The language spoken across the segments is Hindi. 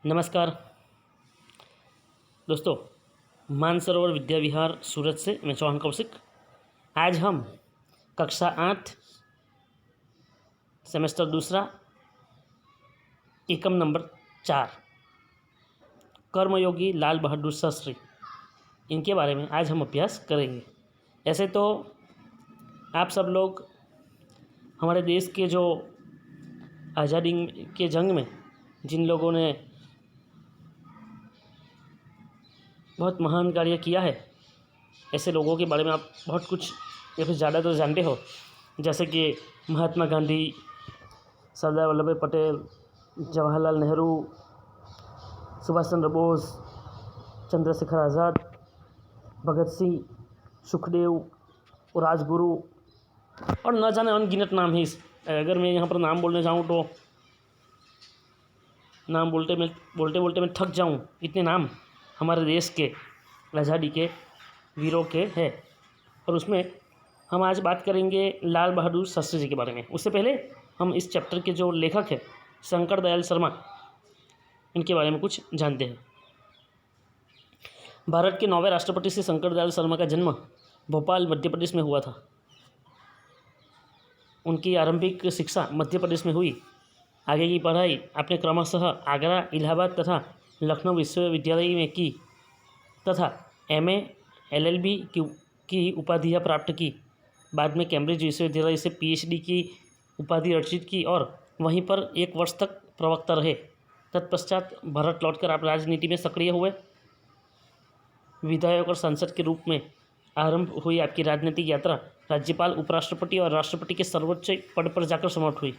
नमस्कार दोस्तों, मानसरोवर विद्या विहार सूरत से मैं चौहान कौशिक। आज हम कक्षा 8 सेमेस्टर दूसरा एकम नंबर 4 कर्मयोगी लाल बहादुर शास्त्री, इनके बारे में आज हम अभ्यास करेंगे। ऐसे तो आप सब लोग हमारे देश के जो आज़ादी के जंग में जिन लोगों ने बहुत महान कार्य किया है, ऐसे लोगों के बारे में आप बहुत कुछ या फिर ज़्यादा तो जानते हो, जैसे कि महात्मा गांधी, सरदार वल्लभ भाई पटेल, जवाहरलाल नेहरू, सुभाष चंद्र बोस, चंद्रशेखर आज़ाद, भगत सिंह, सुखदेव, राजगुरु और न जाने अनगिनत नाम है। अगर मैं यहाँ पर नाम बोलने जाऊँ तो नाम बोलते मैं थक जाऊँ, इतने नाम हमारे देश के आज़ादी के वीरों के हैं। और उसमें हम आज बात करेंगे लाल बहादुर शास्त्री जी के बारे में। उससे पहले हम इस चैप्टर के जो लेखक हैं शंकर दयाल शर्मा, इनके बारे में कुछ जानते हैं। भारत के 9वें राष्ट्रपति श्री शंकर दयाल शर्मा का जन्म भोपाल मध्य प्रदेश में हुआ था। उनकी आरंभिक शिक्षा मध्य प्रदेश में हुई। आगे की पढ़ाई आपने क्रमशः आगरा, इलाहाबाद तथा लखनऊ विश्वविद्यालय में की तथा MA LLB की उपाधियाँ प्राप्त की। बाद में कैम्ब्रिज विश्वविद्यालय से PhD की उपाधि अर्जित की और वहीं पर 1 वर्ष तक प्रवक्ता रहे। तत्पश्चात भारत लौटकर आप राजनीति में सक्रिय हुए। विधायक और सांसद के रूप में आरंभ हुई आपकी राजनीतिक यात्रा। राज्यपाल, उपराष्ट्रपति और राष्ट्रपति के सर्वोच्च पद पर जाकर समाप्त हुई।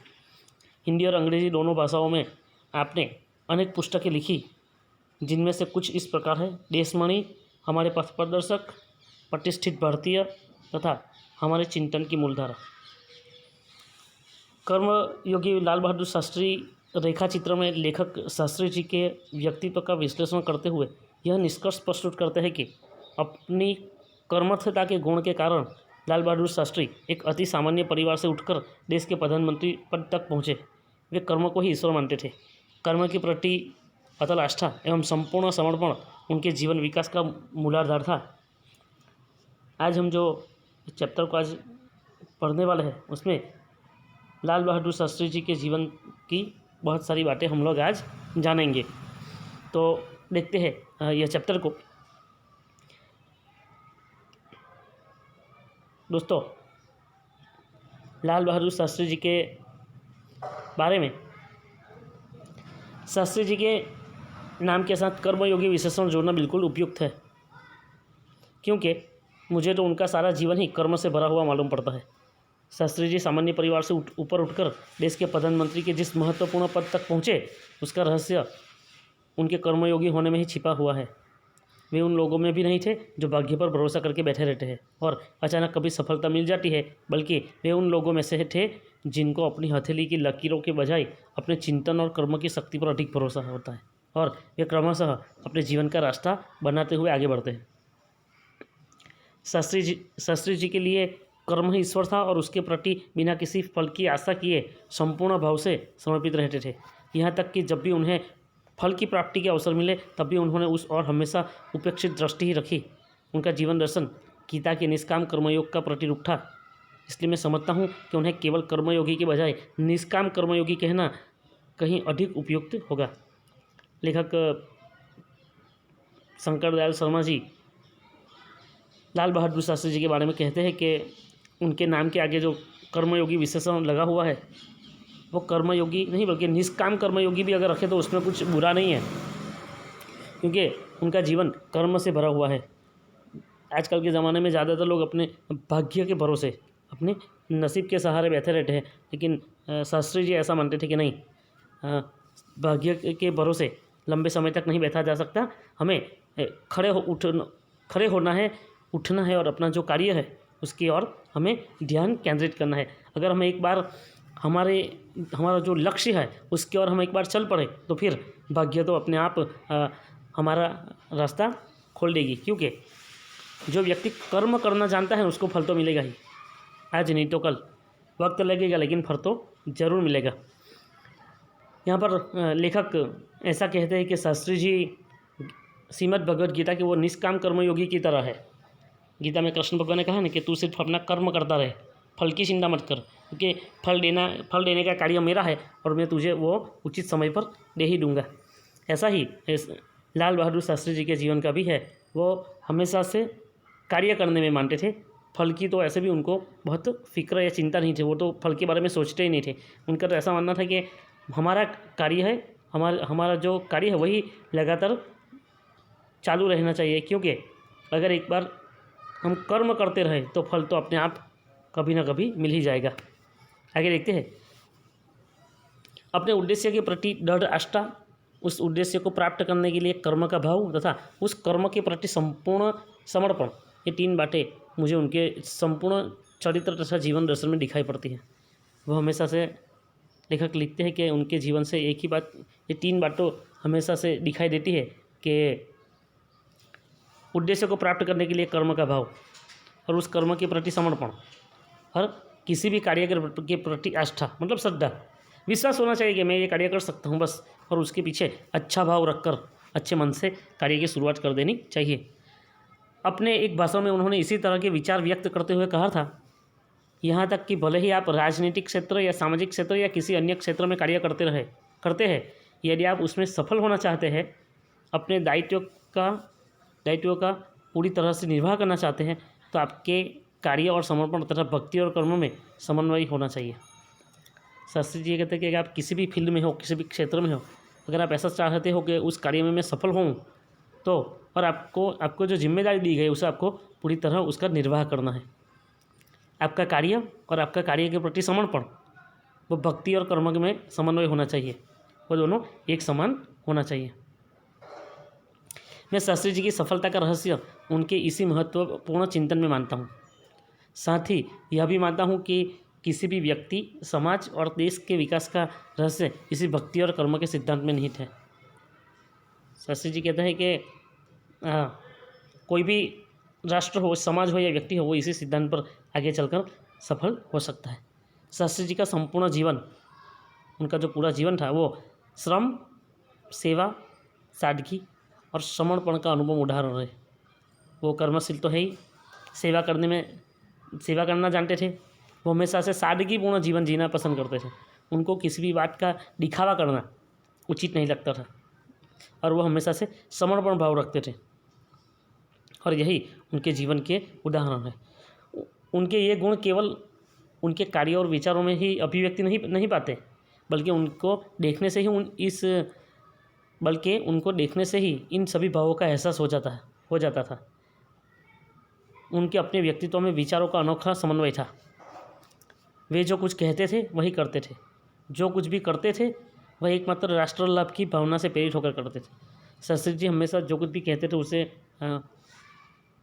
हिंदी और अंग्रेजी दोनों भाषाओं में आपने अनेक पुस्तकें लिखी, जिनमें से कुछ इस प्रकार है: देशमणि, हमारे पथ प्रदर्शक, प्रतिष्ठित भारतीय तथा हमारे चिंतन की मूलधारा। कर्मयोगी लाल बहादुर शास्त्री रेखा चित्र में लेखक शास्त्री जी के व्यक्तित्व का विश्लेषण करते हुए यह निष्कर्ष प्रस्तुत करते हैं कि अपनी कर्मठता के गुण के कारण लाल बहादुर शास्त्री एक अति सामान्य परिवार से उठकर देश के प्रधानमंत्री पद तक पहुँचे। वे कर्म को ही ईश्वर मानते थे। कर्म के प्रति अटल आस्था एवं संपूर्ण समर्पण उनके जीवन विकास का मूलाधार था। आज हम जो चैप्टर को आज पढ़ने वाले हैं, उसमें लाल बहादुर शास्त्री जी के जीवन की बहुत सारी बातें हम लोग आज जानेंगे। तो देखते हैं यह चैप्टर को। दोस्तों, लाल बहादुर शास्त्री जी के बारे में, शास्त्री जी के नाम के साथ कर्मयोगी विशेषण जोड़ना बिल्कुल उपयुक्त है, क्योंकि मुझे तो उनका सारा जीवन ही कर्म से भरा हुआ मालूम पड़ता है। शास्त्री जी सामान्य परिवार से ऊपर उठकर देश के प्रधानमंत्री के जिस महत्वपूर्ण पद तक पहुँचे, उसका रहस्य उनके कर्मयोगी होने में ही छिपा हुआ है। वे उन लोगों में भी नहीं थे जो भाग्य पर भरोसा करके बैठे रहते हैं और अचानक कभी सफलता मिल जाती है, बल्कि वे उन लोगों में से थे जिनको अपनी हथेली की लकीरों के बजाय अपने चिंतन और कर्म की शक्ति पर अधिक भरोसा होता है और वे क्रमशः अपने जीवन का रास्ता बनाते हुए आगे बढ़ते हैं। शास्त्री जी के लिए कर्म ही ईश्वर था और उसके प्रति बिना किसी फल की आशा किए संपूर्ण भाव से समर्पित रहते थे। यहाँ तक कि जब भी उन्हें फल की प्राप्ति के अवसर मिले, तब भी उन्होंने उस और हमेशा उपेक्षित दृष्टि ही रखी। उनका जीवन दर्शन गीता के निष्काम कर्मयोग का प्रतिरूप था। इसलिए मैं समझता हूँ कि उन्हें केवल कर्मयोगी के बजाय निष्काम कर्मयोगी कहना कहीं अधिक उपयुक्त होगा। लेखक शंकर दयाल शर्मा जी लाल बहादुर शास्त्री जी के बारे में कहते हैं कि उनके नाम के आगे जो कर्मयोगी विशेषण लगा हुआ है, वो कर्मयोगी नहीं बल्कि निष्काम कर्मयोगी भी अगर रखे तो उसमें कुछ बुरा नहीं है, क्योंकि उनका जीवन कर्म से भरा हुआ है। आजकल के ज़माने में ज़्यादातर लोग अपने भाग्य के भरोसे, अपने नसीब के सहारे बैठे रहते हैं, लेकिन शास्त्री जी ऐसा मानते थे कि नहीं, भाग्य के भरोसे लंबे समय तक नहीं बैठा जा सकता। हमें खड़े होना है, उठना है और अपना जो कार्य है उसकी ओर हमें ध्यान केंद्रित करना है। अगर हमें एक बार हमारा जो लक्ष्य है उसकी ओर हम एक बार चल पड़े, तो फिर भाग्य तो अपने आप हमारा रास्ता खोल देगी, क्योंकि जो व्यक्ति कर्म करना जानता है उसको फल तो मिलेगा ही। आज नहीं तो कल, वक्त लगेगा लेकिन फल तो ज़रूर मिलेगा। यहाँ पर लेखक ऐसा कहते हैं कि शास्त्री जी श्रीमद् भगवद गीता के वो निष्काम कर्मयोगी की तरह है। गीता में कृष्ण भगवान ने कहा ना कि तू सिर्फ अपना कर्म करता रहे, फल की चिंता मत कर, क्योंकि फल देने का कार्य मेरा है और मैं तुझे वो उचित समय पर दे ही दूंगा। ऐसा ही लाल बहादुर शास्त्री जी के जीवन का भी है। वो हमेशा से कार्य करने में मानते थे, फल की तो ऐसे भी उनको बहुत फिक्र या चिंता नहीं थी, वो तो फल के बारे में सोचते ही नहीं थे। उनका तो ऐसा मानना था कि हमारा कार्य है, हमारा जो कार्य है वही लगातार चालू रहना चाहिए, क्योंकि अगर एक बार हम कर्म करते रहे तो फल तो अपने आप कभी ना कभी मिल ही जाएगा। आगे देखते हैं। अपने उद्देश्य के प्रति दृढ़ आस्था, उस उद्देश्य को प्राप्त करने के लिए कर्म का भाव तथा उस कर्म के प्रति संपूर्ण समर्पण, ये 3 बातें मुझे उनके संपूर्ण चरित्र तथा जीवन दर्शन में दिखाई पड़ती है। वो हमेशा से लेखक लिखते हैं कि उनके जीवन से एक ही बात, ये 3 बातों हमेशा से दिखाई देती है कि उद्देश्य को प्राप्त करने के लिए कर्म का भाव और उस कर्म के प्रति समर्पण और किसी भी कार्य के प्रति आस्था, मतलब श्रद्धा, विश्वास होना चाहिए कि मैं ये कार्य कर सकता हूँ बस, और उसके पीछे अच्छा भाव रखकर अच्छे मन से कार्य की शुरुआत कर देनी चाहिए। अपने एक भाषण में उन्होंने इसी तरह के विचार व्यक्त करते हुए कहा था, यहाँ तक कि भले ही आप राजनीतिक क्षेत्र या सामाजिक क्षेत्र या किसी अन्य क्षेत्र में कार्य करते हैं, यदि आप उसमें सफल होना चाहते हैं, अपने दायित्व का पूरी तरह से निर्वाह करना चाहते हैं, तो आपके कार्य और समर्पण तथा भक्ति और कर्म में समन्वय होना चाहिए। शास्त्री जी कहते हैं कि आप किसी भी फील्ड में हो, किसी भी क्षेत्र में हो, अगर आप ऐसा चाहते हो कि उस कार्य में मैं सफल हूँ, तो और आपको जो जिम्मेदारी दी गई उसे आपको पूरी तरह उसका निर्वाह करना है। आपका कार्य और आपका कार्य के प्रति समर्पण, वो भक्ति और कर्म में समन्वय होना चाहिए, वो दोनों एक समान होना चाहिए। मैं शास्त्री जी की सफलता का रहस्य उनके इसी महत्वपूर्ण चिंतन में मानता हूँ। साथ ही यह भी मानता हूँ कि किसी भी व्यक्ति, समाज और देश के विकास का रहस्य इसी भक्ति और कर्म के सिद्धांत में निहित है। शास्त्री जी कहते हैं कि कोई भी राष्ट्र हो, समाज हो या व्यक्ति हो, वो इसी सिद्धांत पर आगे चलकर सफल हो सकता है। शास्त्री जी का संपूर्ण जीवन, उनका जो पूरा जीवन था, वो श्रम, सेवा, सादगी और समर्पण का अनुपम उदाहरण है। वो कर्मशील तो है ही, सेवा करना जानते थे। वो हमेशा से सादगीपूर्ण जीवन जीना पसंद करते थे। उनको किसी भी बात का दिखावा करना उचित नहीं लगता था और वो हमेशा से समर्पण भाव रखते थे, और यही उनके जीवन के उदाहरण है। उनके ये गुण केवल उनके कार्य और विचारों में ही अभिव्यक्ति नहीं पाते, बल्कि उनको देखने से ही इन सभी भावों का एहसास हो जाता था। उनके अपने व्यक्तित्व में विचारों का अनोखा समन्वय था। वे जो कुछ कहते थे वही करते थे, जो कुछ भी करते थे वह एकमात्र राष्ट्र लाभ की भावना से प्रेरित होकर करते थे। शास्त्री जी हमेशा जो कुछ भी कहते थे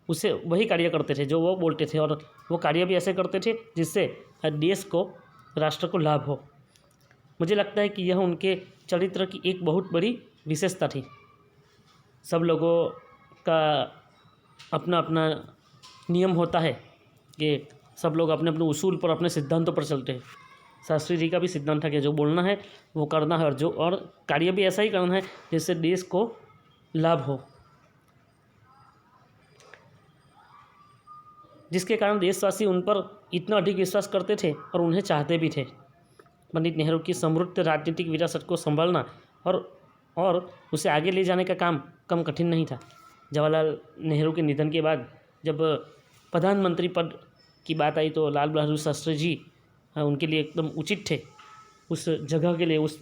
उसे वही कार्य करते थे जो वो बोलते थे, और वो कार्य भी ऐसे करते थे जिससे देश को, राष्ट्र को लाभ हो। मुझे लगता है कि यह उनके चरित्र की एक बहुत बड़ी विशेषता थी। सब लोगों का अपना अपना नियम होता है कि सब लोग अपने अपने उसूल पर, अपने सिद्धांतों पर चलते हैं। शास्त्री जी का भी सिद्धांत था कि जो बोलना है वो करना है, और कार्य भी ऐसा ही करना है जिससे देश को लाभ हो, जिसके कारण देशवासी उन पर इतना अधिक विश्वास करते थे और उन्हें चाहते भी थे। पंडित नेहरू की समृद्ध राजनीतिक विरासत को संभालना और उसे आगे ले जाने का काम कम कठिन नहीं था। जवाहरलाल नेहरू के निधन के बाद जब प्रधानमंत्री पद की बात आई तो लाल बहादुर शास्त्री जी उनके लिए एकदम उचित थे, उस जगह के लिए, उस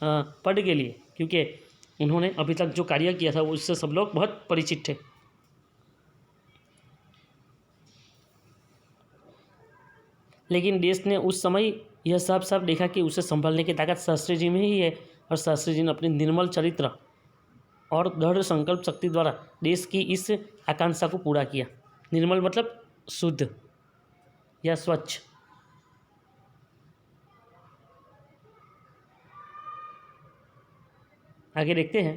पद के लिए, क्योंकि उन्होंने अभी तक जो कार्य किया था उससे सब लोग बहुत परिचित थे। लेकिन देश ने उस समय यह साफ साफ देखा कि उसे संभालने की ताकत शास्त्री जी में ही है, और शास्त्री जी ने अपने निर्मल चरित्र और दृढ़ संकल्प शक्ति द्वारा देश की इस आकांक्षा को पूरा किया। निर्मल मतलब शुद्ध या स्वच्छ। आगे देखते हैं।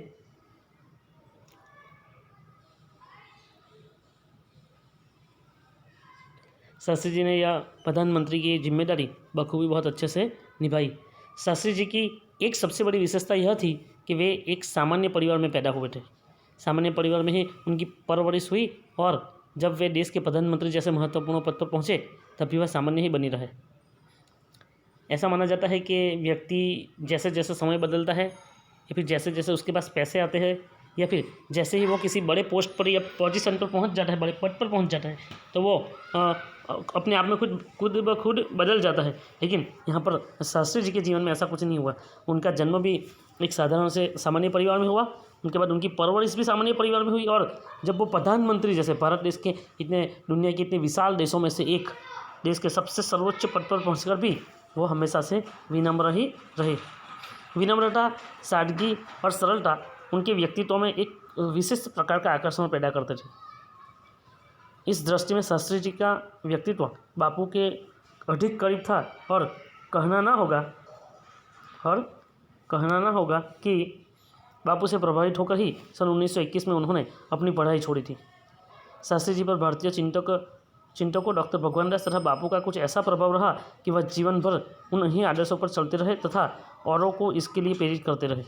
शास्त्री जी ने यह प्रधानमंत्री की जिम्मेदारी बखूबी बहुत अच्छे से निभाई। शास्त्री जी की एक सबसे बड़ी विशेषता यह थी कि वे एक सामान्य परिवार में पैदा हुए थे। सामान्य परिवार में ही उनकी परवरिश हुई और जब वे देश के प्रधानमंत्री जैसे महत्वपूर्ण पद पर पहुँचे तब भी वह सामान्य ही बनी रहे। ऐसा माना जाता है कि व्यक्ति जैसे जैसे समय बदलता है या फिर जैसे जैसे उसके पास पैसे आते हैं या फिर जैसे ही वो किसी बड़े पोस्ट पर या पोजीशन पर पहुंच जाता है, बड़े पद पर पहुंच जाता है, तो वो अपने आप में खुद ब खुद बदल जाता है। लेकिन यहाँ पर शास्त्री जी के जीवन में ऐसा कुछ नहीं हुआ। उनका जन्म भी एक साधारण से सामान्य परिवार में हुआ, उनके बाद उनकी परवरिश भी सामान्य परिवार में हुई और जब वो प्रधानमंत्री जैसे भारत देश के दुनिया के इतने विशाल देशों में से एक देश के सबसे सर्वोच्च पद पर पहुँचकर भी वो हमेशा से विनम्र ही रहे। विनम्रता, सादगी और सरलता उनके व्यक्तित्व में एक विशिष्ट प्रकार का आकर्षण पैदा करते थे। इस दृष्टि में शास्त्री जी का व्यक्तित्व बापू के अधिक करीब था और कहना ना होगा कि बापू से प्रभावित होकर ही सन 1921 में उन्होंने अपनी पढ़ाई छोड़ी थी। शास्त्री जी पर भारतीय चिंतकों डॉक्टर भगवान दास तथा बापू का कुछ ऐसा प्रभाव रहा कि वह जीवन भर उन्हीं आदर्शों पर चलते रहे तथा औरों को इसके लिए प्रेरित करते रहे।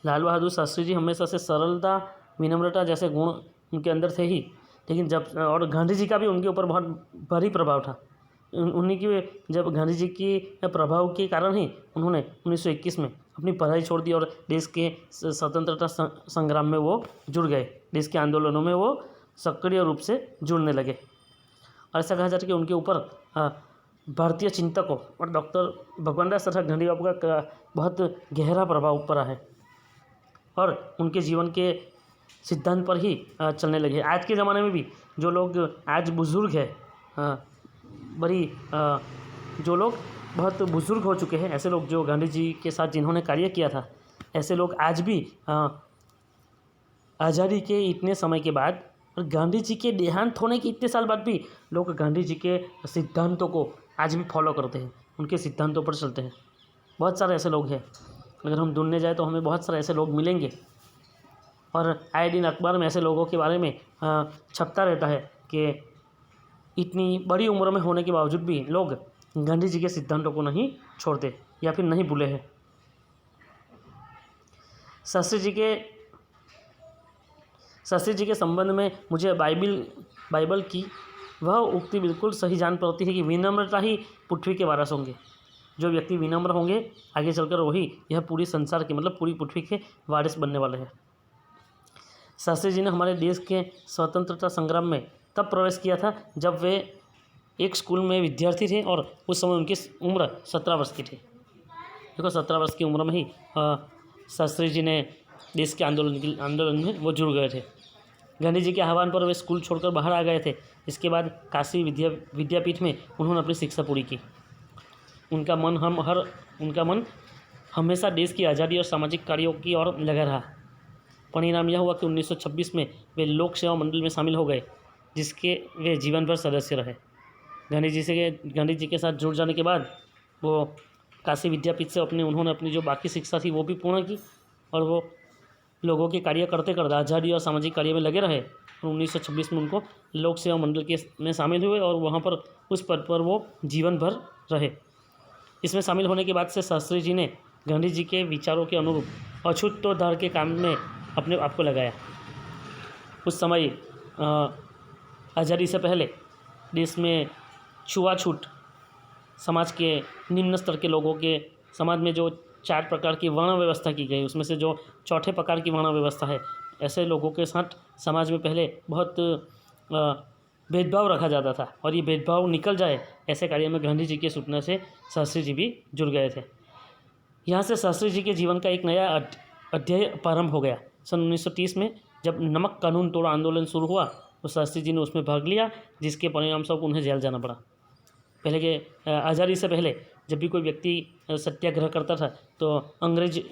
लाल बहादुर शास्त्री जी हमेशा से सरलता, विनम्रता जैसे गुण उनके अंदर थे ही, लेकिन और गांधी जी का भी उनके ऊपर बहुत भारी प्रभाव था। उन्हीं की जब गांधी जी के प्रभाव के कारण ही उन्होंने 1921 में अपनी पढ़ाई छोड़ दी और देश के स्वतंत्रता संग्राम में वो जुड़ गए। देश के आंदोलनों में वो सक्रिय रूप से जुड़ने लगे और ऐसा कहा जाता है कि उनके ऊपर भारतीय चिंतकों और डॉक्टर भगवान दास तथा गांधी बापू का बहुत गहरा प्रभाव पड़ा है और उनके जीवन के सिद्धांत पर ही चलने लगे। आज के ज़माने में भी जो लोग आज बुज़ुर्ग हैं, जो लोग बहुत बुज़ुर्ग हो चुके हैं, ऐसे लोग जो गांधी जी के साथ जिन्होंने कार्य किया था, ऐसे लोग आज भी आज़ादी के इतने समय के बाद और गांधी जी के देहांत होने के इतने साल बाद भी लोग गांधी जी के सिद्धांतों को आज भी फॉलो करते हैं, उनके सिद्धांतों पर चलते हैं। बहुत सारे ऐसे लोग हैं, अगर हम ढूंढने जाए तो हमें बहुत सारे ऐसे लोग मिलेंगे और आए दिन अखबार में ऐसे लोगों के बारे में छपता रहता है कि इतनी बड़ी उम्र में होने के बावजूद भी लोग गांधी जी के सिद्धांतों को नहीं छोड़ते या फिर नहीं भूले हैं। शास्त्री जी के संबंध में मुझे बाइबल की वह उक्ति बिल्कुल सही जान पड़ती है कि विनम्रता ही पृथ्वी के वारिस होंगे। जो व्यक्ति विनम्र होंगे आगे चलकर वही यह पूरी संसार के मतलब पूरी पृथ्वी के वारिस बनने वाले हैं। शास्त्री जी ने हमारे देश के स्वतंत्रता संग्राम में तब प्रवेश किया था जब वे एक स्कूल में विद्यार्थी थे और उस समय उनकी उम्र 17 वर्ष की थी। देखो 17 वर्ष की उम्र में ही शास्त्री जी ने देश के आंदोलन में वो जुड़ गए थे। गांधी जी के आह्वान पर वे स्कूल छोड़कर बाहर आ गए थे। इसके बाद काशी विद्यापीठ में उन्होंने अपनी शिक्षा पूरी की। उनका मन हमेशा देश की आज़ादी और सामाजिक कार्यों की ओर लगा रहा। परिणाम यह हुआ कि 1926 में वे लोक सेवा मंडल में शामिल हो गए, जिसके वे जीवन भर सदस्य रहे। गांधी जी के साथ जुड़ जाने के बाद वो काशी विद्यापीठ से उन्होंने अपनी जो बाकी शिक्षा थी वो भी पूर्ण की और वो लोगों के कार्य करते आज़ादी और सामाजिक कार्य में लगे रहे। और 1926 में उनको लोक सेवा मंडल में शामिल हुए और वहाँ पर उस पद पर वो जीवन भर रहे। इसमें शामिल होने के बाद से शास्त्री जी ने गांधी जी के विचारों के अनुरूप अछूतोद्धार के काम में अपने आप को लगाया। उस समय आज़ादी से पहले देश में छुआछूत, समाज के निम्न स्तर के लोगों के समाज में जो 4 प्रकार की वर्ण व्यवस्था की गई, उसमें से जो चौथे प्रकार की वर्ण व्यवस्था है, ऐसे लोगों के साथ समाज में पहले बहुत भेदभाव रखा जाता था और ये भेदभाव निकल जाए ऐसे कार्य में गांधी जी के सूचना से शास्त्री जी भी जुड़ गए थे। यहाँ से शास्त्री जी के जीवन का एक नया अध्याय प्रारंभ हो गया। सन 1930 में जब नमक कानून तोड़ो आंदोलन शुरू हुआ तो शास्त्री जी ने उसमें भाग लिया, जिसके परिणाम स्वरूप उन्हें जेल जाना पड़ा। पहले के आज़ादी से पहले जब भी कोई व्यक्ति सत्याग्रह करता था तो अंग्रेज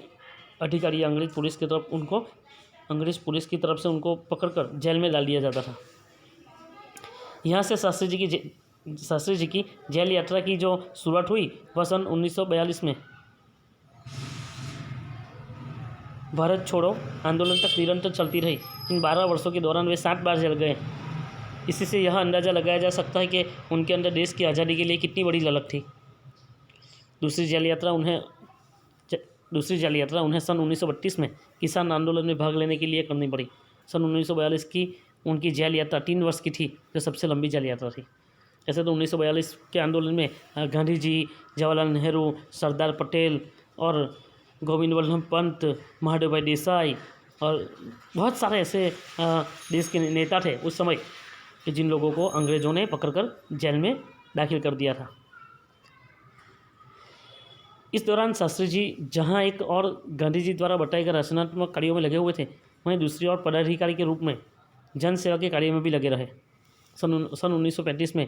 अधिकारी या अंग्रेज पुलिस की तरफ से उनको पकड़कर जेल में डाल दिया जाता था। यहाँ से शास्त्री जी की जेल यात्रा की जो शुरुआत हुई वह सन 1942 में भारत छोड़ो आंदोलन तक निरंतर चलती रही। इन 12 वर्षों के दौरान वे 7 बार जेल गए। इसी से यह अंदाज़ा लगाया जा सकता है कि उनके अंदर देश की आज़ादी के लिए कितनी बड़ी ललक थी। दूसरी जल यात्रा उन्हें सन 1932 में किसान आंदोलन में भाग लेने के लिए करनी पड़ी। सन 1942 की उनकी जेल यात्रा 3 वर्ष की थी, जो सबसे लंबी जेल यात्रा थी। ऐसे तो 1942 के आंदोलन में गांधी जी, जवाहरलाल नेहरू, सरदार पटेल और गोविंद वल्लभ पंत, महादेव भाई देसाई और बहुत सारे ऐसे देश के नेता थे उस समय कि जिन लोगों को अंग्रेज़ों ने पकड़कर जेल में दाखिल कर दिया था। इस दौरान शास्त्री जी जहां एक और गांधी जी द्वारा बताए गए रचनात्मक कार्यों में लगे हुए थे, वहीं दूसरी ओर पदाधिकारी के रूप में जन सेवा के कार्य में भी लगे रहे। सन 1935 में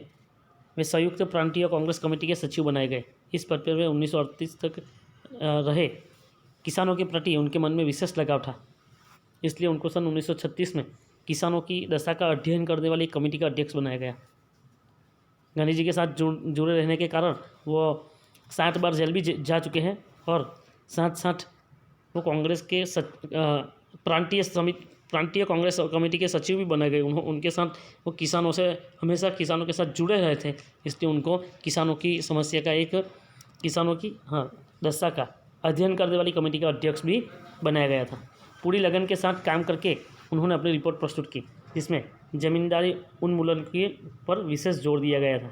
वे संयुक्त प्रांतीय कांग्रेस कमेटी के सचिव बनाए गए। इस पद पर वे 1938 तक रहे। किसानों के प्रति उनके मन में विशेष लगाव था, इसलिए उनको सन 1936 में किसानों की दशा का अध्ययन करने वाली कमेटी का अध्यक्ष बनाया गया। गांधी जी के साथ जुड़े रहने के कारण वो 7 बार जेल भी जा चुके हैं और साथ साथ वो कांग्रेस के प्रांतीय कांग्रेस कमेटी के सचिव भी बने गए। उनके साथ वो हमेशा किसानों के साथ जुड़े रहे थे, इसलिए उनको किसानों की समस्या का दशा का अध्ययन करने वाली कमेटी का अध्यक्ष भी बनाया गया था। पूरी लगन के साथ काम करके उन्होंने अपनी रिपोर्ट प्रस्तुत की, जिसमें जमींदारी उन्मूलन के पर विशेष जोर दिया गया था।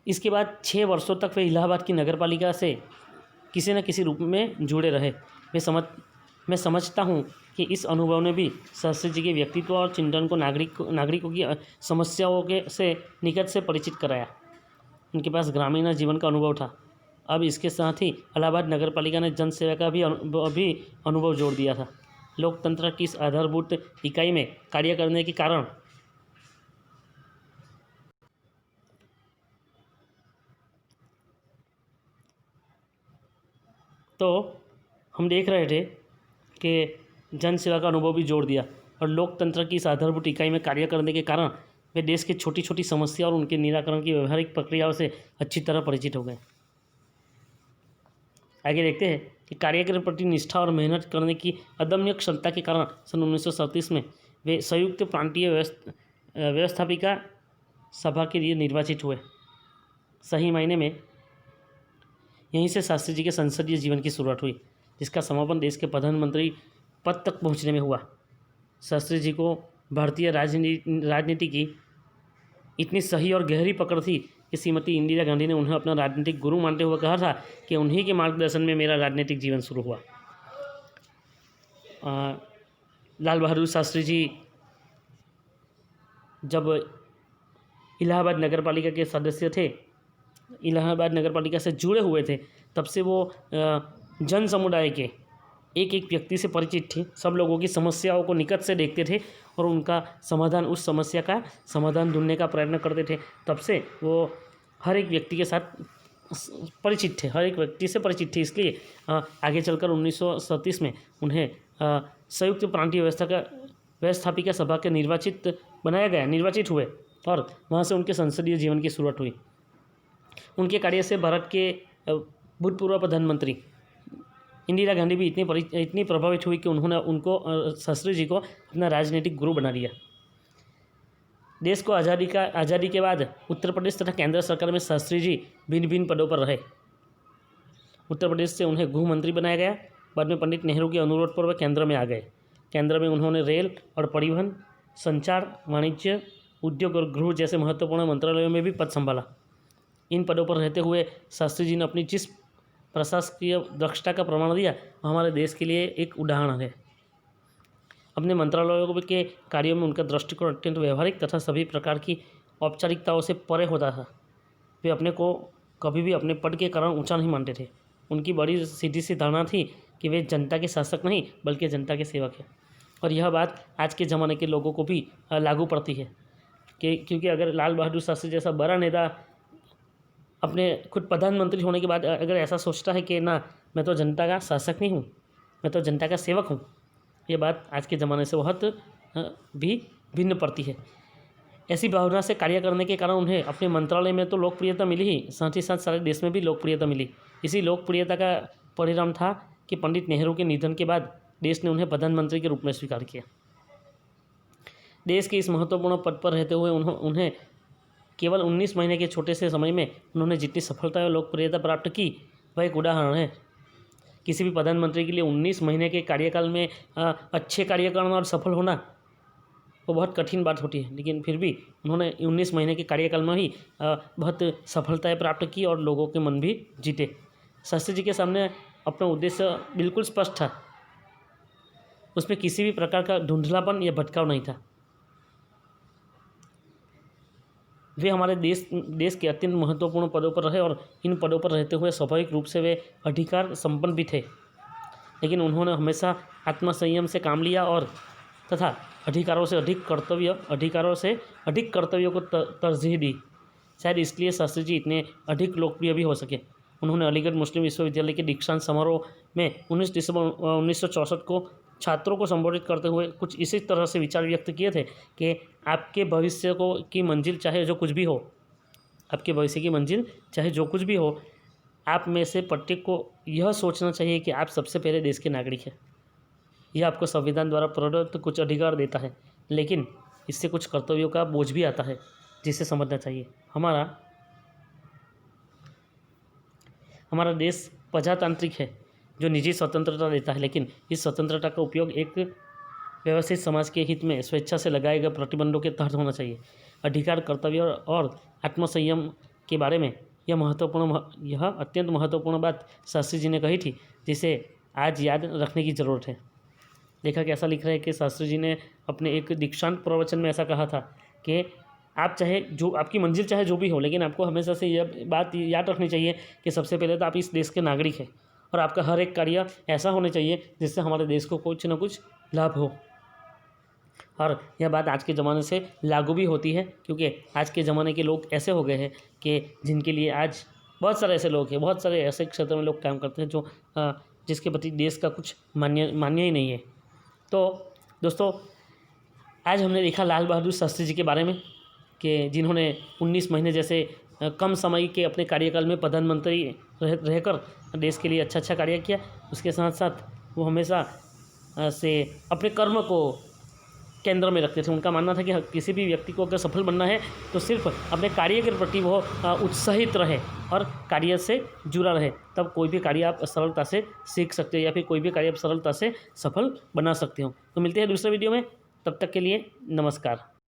इसके बाद 6 वर्षों तक वे इलाहाबाद की नगर पालिका से किसी न किसी रूप में जुड़े रहे। मैं समझता हूँ कि इस अनुभव ने भी शास्त्री जी के व्यक्तित्व और चिंतन को नागरिकों की समस्याओं से निकट से परिचित कराया। उनके पास ग्रामीण जीवन का अनुभव था। अब इसके साथ ही इलाहाबाद नगर पालिका ने जन सेवा का भी अनुभव जोड़ दिया था। लोकतंत्र की इस आधारभूत इकाई में कार्य करने के कारण तो हम देख रहे थे कि जन सेवा का अनुभव भी जोड़ दिया और लोकतंत्र की इस आधारभूत इकाई में कार्य करने के कारण वे देश की छोटी छोटी समस्या और उनके निराकरण की व्यवहारिक प्रक्रियाओं से अच्छी तरह परिचित हो गए। आगे देखते हैं कि कार्य के प्रति निष्ठा और मेहनत करने की अदम्य क्षमता के कारण सन 1937 में वे संयुक्त प्रांतीय व्यवस्थापिका सभा के लिए निर्वाचित हुए। सही मायने में यहीं से शास्त्री जी के संसदीय जीवन की शुरुआत हुई, जिसका समापन देश के प्रधानमंत्री पद तक पहुंचने में हुआ। शास्त्री जी को भारतीय राजनीति की इतनी सही और गहरी पकड़ थी कि श्रीमती इंदिरा गांधी ने उन्हें अपना राजनीतिक गुरु मानते हुए कहा था कि उन्हीं के मार्गदर्शन में मेरा राजनीतिक जीवन शुरू हुआ। लाल बहादुर शास्त्री जी जब इलाहाबाद नगर पालिका के सदस्य थे, इलाहाबाद नगर पालिका से जुड़े हुए थे, तब से वो जन समुदाय के एक एक व्यक्ति से परिचित थे। सब लोगों की समस्याओं को निकट से देखते थे और उस समस्या का समाधान ढूंढने का प्रयत्न करते थे। तब से वो हर एक व्यक्ति के साथ परिचित थे, हर एक व्यक्ति से परिचित थे। इसलिए आगे चलकर 1937 में उन्हें संयुक्त प्रांतीय व्यवस्थापिका सभा के निर्वाचित हुए और वहाँ से उनके संसदीय जीवन की शुरुआत हुई। उनके कार्य से भारत के भूतपूर्व प्रधानमंत्री इंदिरा गांधी भी इतनी प्रभावित हुई कि उन्होंने शास्त्री जी को अपना राजनीतिक गुरु बना दिया। देश को आज़ादी के बाद उत्तर प्रदेश तथा केंद्र सरकार में शास्त्री जी भिन्न भिन्न पदों पर रहे। उत्तर प्रदेश से उन्हें गृह मंत्री बनाया गया। बाद में पंडित नेहरू के अनुरोध पर वे केंद्र में आ गए। केंद्र में उन्होंने रेल और परिवहन, संचार, वाणिज्य, उद्योग और गृह जैसे महत्वपूर्ण मंत्रालयों में भी पद संभाला। इन पदों पर रहते हुए शास्त्री जी ने अपनी जिस प्रशासकीय दक्षता का प्रमाण दिया, हमारे देश के लिए एक उदाहरण है। अपने मंत्रालयों के कार्यों में उनका दृष्टिकोण अत्यंत व्यवहारिक तथा सभी प्रकार की औपचारिकताओं से परे होता था। वे अपने को कभी भी अपने पद के कारण ऊंचा नहीं मानते थे। उनकी बड़ी सीधी सी धारणा थी कि वे जनता के शासक नहीं बल्कि जनता के सेवक हैं। और यह बात आज के ज़माने के लोगों को भी लागू पड़ती है क्योंकि अगर लाल बहादुर शास्त्री जैसा बड़ा नेता अपने खुद प्रधानमंत्री होने के बाद अगर ऐसा सोचता है कि ना, मैं तो जनता का शासक नहीं हूँ, मैं तो जनता का सेवक हूँ, ये बात आज के ज़माने से बहुत भी भिन्न पड़ती है। ऐसी भावना से कार्य करने के कारण उन्हें अपने मंत्रालय में तो लोकप्रियता मिली ही, साथ ही साथ सारे देश में भी लोकप्रियता मिली। इसी लोकप्रियता का परिणाम था कि पंडित नेहरू के निधन के बाद देश ने उन्हें प्रधानमंत्री के रूप में स्वीकार किया। देश के इस महत्वपूर्ण पद पर रहते हुए उन्हें केवल 19 महीने के छोटे से समय में उन्होंने जितनी सफलता और लोकप्रियता प्राप्त की वह एक उदाहरण है। किसी भी प्रधानमंत्री के लिए 19 महीने के कार्यकाल में अच्छे कार्य करना और सफल होना वो बहुत कठिन बात होती है, लेकिन फिर भी उन्होंने 19 महीने के कार्यकाल में ही बहुत सफलताएं प्राप्त की और लोगों के मन भी जीते। शास्त्री जी के सामने अपना उद्देश्य बिल्कुल स्पष्ट था, उसमें किसी भी प्रकार का धुंधलापन या भटकाव नहीं था। वे हमारे देश के अत्यंत महत्वपूर्ण पदों पर रहे और इन पदों पर रहते हुए स्वाभाविक रूप से वे अधिकार संपन्न भी थे, लेकिन उन्होंने हमेशा आत्मसंयम से काम लिया और तथा अधिकारों से अधिक कर्तव्यों को तरजीह दी। शायद इसलिए शास्त्री जी इतने अधिक लोकप्रिय भी हो सके। उन्होंने अलीगढ़ मुस्लिम विश्वविद्यालय के दीक्षांत समारोह में 19 दिसंबर 1964 को छात्रों को संबोधित करते हुए कुछ इसी तरह से विचार व्यक्त किए थे कि आपके भविष्य की मंजिल चाहे जो कुछ भी हो, आपके भविष्य की मंजिल चाहे जो कुछ भी हो, आप में से प्रत्येक को यह सोचना चाहिए कि आप सबसे पहले देश के नागरिक हैं। यह आपको संविधान द्वारा प्रदत्त कुछ अधिकार देता है, लेकिन इससे कुछ कर्तव्यों का बोझ भी आता है जिसे समझना चाहिए। हमारा देश प्रजातांत्रिक है जो निजी स्वतंत्रता देता है, लेकिन इस स्वतंत्रता का उपयोग एक व्यवस्थित समाज के हित में स्वेच्छा से लगाए गए प्रतिबंधों के तहत होना चाहिए। अधिकार, कर्तव्य और आत्मसंयम के बारे में यह अत्यंत महत्वपूर्ण बात शास्त्री जी ने कही थी, जिसे आज याद रखने की ज़रूरत है। लेखक ऐसा लिख रहे हैं कि शास्त्री जी ने अपने एक दीक्षांत प्रवचन में ऐसा कहा था कि आप चाहे जो आपकी मंजिल चाहे जो भी हो, लेकिन आपको हमेशा से यह बात याद रखनी चाहिए कि सबसे पहले तो आप इस देश के नागरिक हैं और आपका हर एक कार्य ऐसा होना चाहिए जिससे हमारे देश को कुछ ना कुछ लाभ हो। और यह बात आज के ज़माने से लागू भी होती है, क्योंकि आज के ज़माने के लोग ऐसे हो गए हैं कि जिनके लिए आज बहुत सारे ऐसे लोग हैं, बहुत सारे ऐसे क्षेत्र में लोग काम करते हैं जो जिसके प्रति देश का कुछ मान्य ही नहीं है। तो दोस्तों, आज हमने देखा लाल बहादुर शास्त्री जी के बारे में कि जिन्होंने 19 महीने जैसे कम समय के अपने कार्यकाल में प्रधानमंत्री रहकर देश के लिए अच्छा कार्य किया। उसके साथ साथ वो हमेशा से अपने कर्म को केंद्र में रखते थे। उनका मानना था कि किसी भी व्यक्ति को अगर सफल बनना है तो सिर्फ अपने कार्य के प्रति वो उत्साहित रहे और कार्य से जुड़ा रहे, तब कोई भी कार्य आप सरलता से सीख सकते हो या फिर कोई भी कार्य आप सरलता से सफल बना सकते हो। तो मिलते हैं दूसरे वीडियो में, तब तक के लिए नमस्कार।